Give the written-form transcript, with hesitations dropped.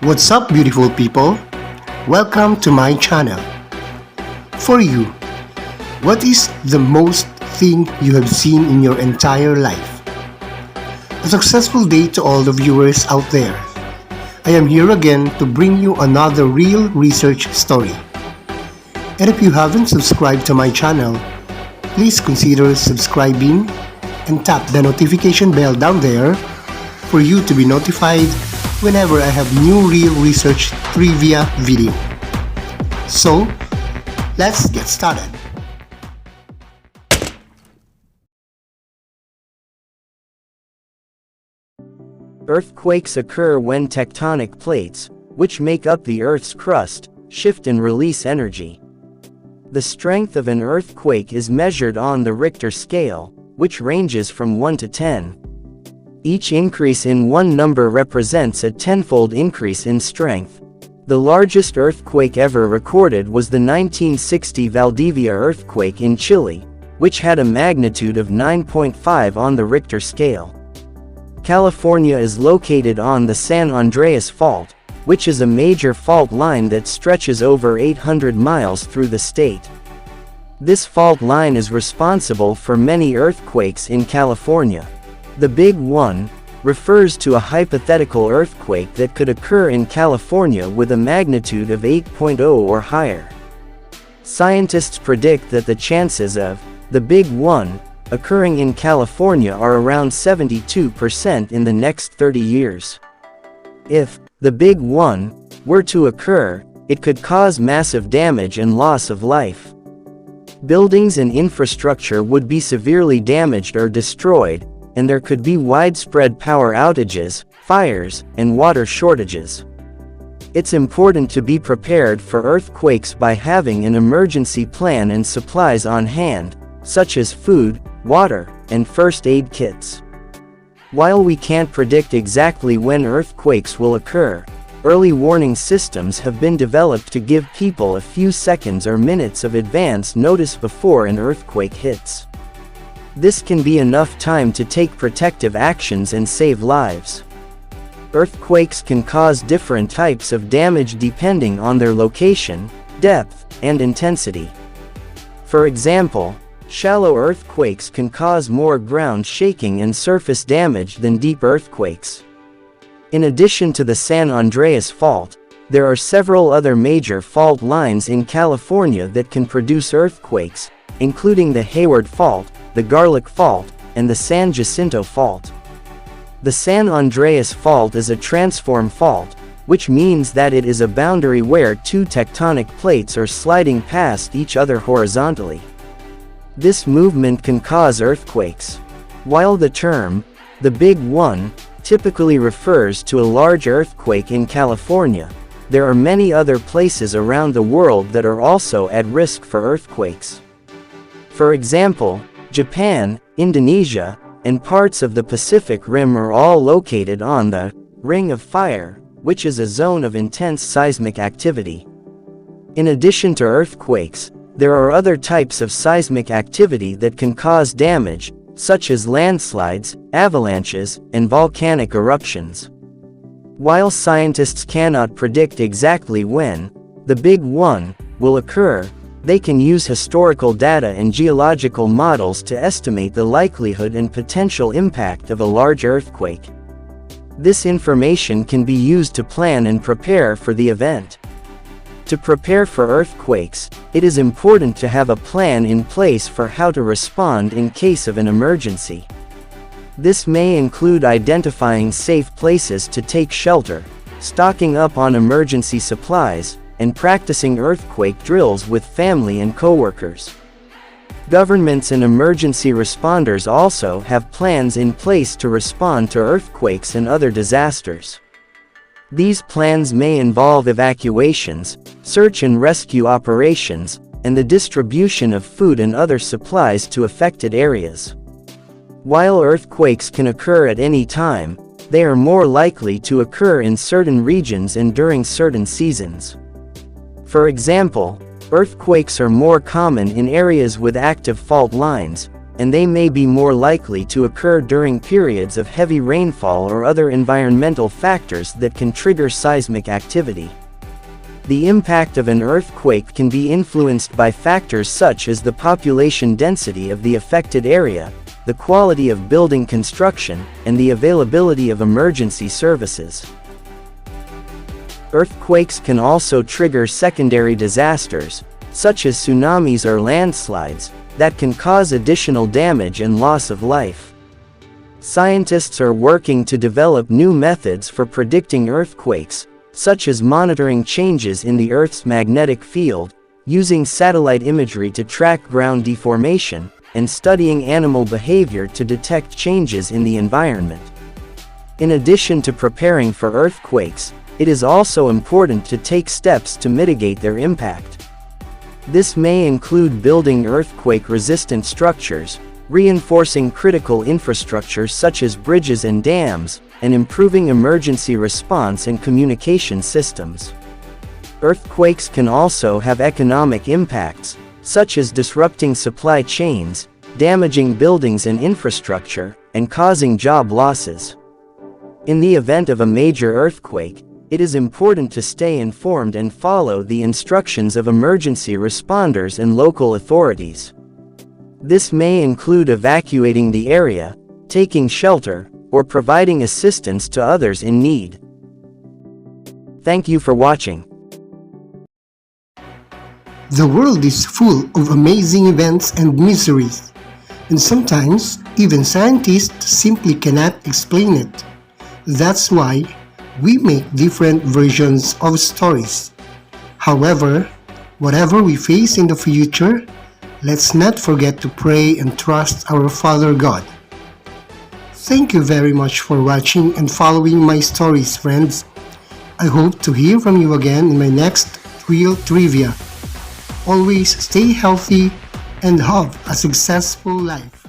What's up, beautiful people? Welcome to my channel. For you, what is the most thing you have seen in your entire life? A successful day to all the viewers out there. I am here again to bring you another real research story. And if you haven't subscribed to my channel, please consider subscribing and tap the notification bell down there for you to be notified whenever I have new real research trivia video. So, let's get started. Earthquakes occur when tectonic plates, which make up the Earth's crust, shift and release energy. The strength of an earthquake is measured on the Richter scale, which ranges from 1 to 10. Each increase in one number represents a tenfold increase in strength. The largest earthquake ever recorded was the 1960 Valdivia earthquake in Chile, which had a magnitude of 9.5 on the Richter scale. California is located on the San Andreas Fault, which is a major fault line that stretches over 800 miles through the state. This fault line is responsible for many earthquakes in California. The Big One refers to a hypothetical earthquake that could occur in California with a magnitude of 8.0 or higher. Scientists predict that the chances of the Big One occurring in California are around 72% in the next 30 years. If the Big One were to occur, it could cause massive damage and loss of life. Buildings and infrastructure would be severely damaged or destroyed, and there could be widespread power outages, fires, and water shortages. It's important to be prepared for earthquakes by having an emergency plan and supplies on hand, such as food, water, and first aid kits. While we can't predict exactly when earthquakes will occur, early warning systems have been developed to give people a few seconds or minutes of advance notice before an earthquake hits. This can be enough time to take protective actions and save lives. Earthquakes can cause different types of damage depending on their location, depth, and intensity. For example, shallow earthquakes can cause more ground shaking and surface damage than deep earthquakes. In addition to the San Andreas Fault, there are several other major fault lines in California that can produce earthquakes, including the Hayward Fault, the Garlic Fault, and the San Jacinto Fault. The San Andreas Fault is a transform fault, which means that it is a boundary where two tectonic plates are sliding past each other horizontally. This movement can cause earthquakes. While the term, the Big One, typically refers to a large earthquake in California, there are many other places around the world that are also at risk for earthquakes. For example, Japan, Indonesia, and parts of the Pacific Rim are all located on the Ring of Fire, which is a zone of intense seismic activity. In addition to earthquakes, there are other types of seismic activity that can cause damage, such as landslides, avalanches, and volcanic eruptions. While scientists cannot predict exactly when the Big One will occur, they can use historical data and geological models to estimate the likelihood and potential impact of a large earthquake. This information can be used to plan and prepare for the event. To prepare for earthquakes, it is important to have a plan in place for how to respond in case of an emergency. This may include identifying safe places to take shelter, stocking up on emergency supplies, and practicing earthquake drills with family and coworkers. Governments and emergency responders also have plans in place to respond to earthquakes and other disasters. These plans may involve evacuations, search and rescue operations, and the distribution of food and other supplies to affected areas. While earthquakes can occur at any time, they are more likely to occur in certain regions and during certain seasons. For example, earthquakes are more common in areas with active fault lines, and they may be more likely to occur during periods of heavy rainfall or other environmental factors that can trigger seismic activity. The impact of an earthquake can be influenced by factors such as the population density of the affected area, the quality of building construction, and the availability of emergency services. Earthquakes can also trigger secondary disasters, such as tsunamis or landslides, that can cause additional damage and loss of life. Scientists are working to develop new methods for predicting earthquakes, such as monitoring changes in the Earth's magnetic field, using satellite imagery to track ground deformation, and studying animal behavior to detect changes in the environment. In addition to preparing for earthquakes, it is also important to take steps to mitigate their impact. This may include building earthquake-resistant structures, reinforcing critical infrastructure such as bridges and dams, and improving emergency response and communication systems. Earthquakes can also have economic impacts, such as disrupting supply chains, damaging buildings and infrastructure, and causing job losses. In the event of a major earthquake, it is important to stay informed and follow the instructions of emergency responders and local authorities. This may include evacuating the area, taking shelter, or providing assistance to others in need. Thank you for watching. The world is full of amazing events and mysteries, and sometimes even scientists simply cannot explain it. That's why we make different versions of stories. However, whatever we face in the future, let's not forget to pray and trust our Father God. Thank you very much for watching and following my stories, friends. I hope to hear from you again in my next Real Trivia. Always stay healthy and have a successful life.